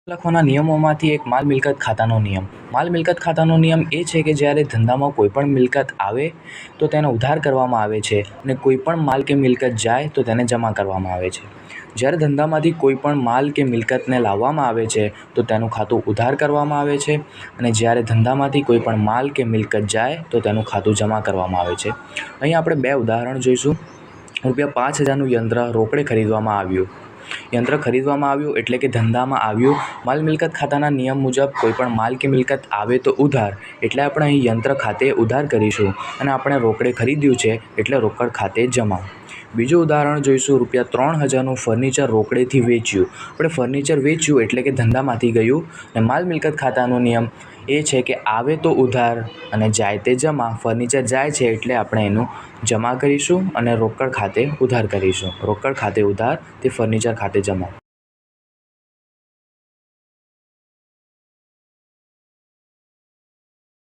લખવાના નિયમોમાંથી એક માલ મિલકત ખાતાનો નિયમ. માલ મિલકત ખાતાનો નિયમ એ છે કે જ્યારે ધંધામાં કોઈ પણ મિલકત આવે તો તેનો ઉધાર કરવામાં આવે છે અને કોઈ પણ માલ કે મિલકત જાય તો તેને જમા કરવામાં આવે છે. જ્યારે ધંધામાંથી કોઈ પણ માલ કે મિલકતને લાવવામાં આવે છે તો તેનું ખાતું ઉધાર કરવામાં આવે છે અને જ્યારે ધંધામાંથી કોઈ પણ માલ કે મિલકત જાય તો તેનું ખાતું જમા કરવામાં આવે છે. અહીં આપણે બે ઉદાહરણ જોઈશું. ₹5,000નું યંત્ર રોકડે ખરીદવામાં આવ્યું. યંત્ર ખરીદવામાં આવ્યું એટલે કે ધંધામાં આવ્યું. માલ મિલકત ખાતાના નિયમ મુજબ કોઈ પણ માલ કે મિલકત આવે તો ઉધાર, એટલે આપણે અહીં યંત્ર ખાતે ઉધાર કરીશું અને આપણે રોકડે ખરીદ્યું છે એટલે રોકડ ખાતે જમા. બીજું ઉદાહરણ જોઈશું. ₹3,000નું ફર્નિચર રોકડેથી વેચ્યું. આપણે ફર્નિચર વેચ્યું એટલે કે ધંધામાંથી ગયું અને માલ મિલકત ખાતાનો નિયમ એ છે કે આવે તો ઉધાર અને જાય તે જમા. ફર્નિચર જાય છે એટલે આપણે એનું જમા કરીશું અને રોકડ ખાતે ઉધાર કરીશું. રોકડ ખાતે ઉધાર તે ફર્નિચર ખાતે જમા.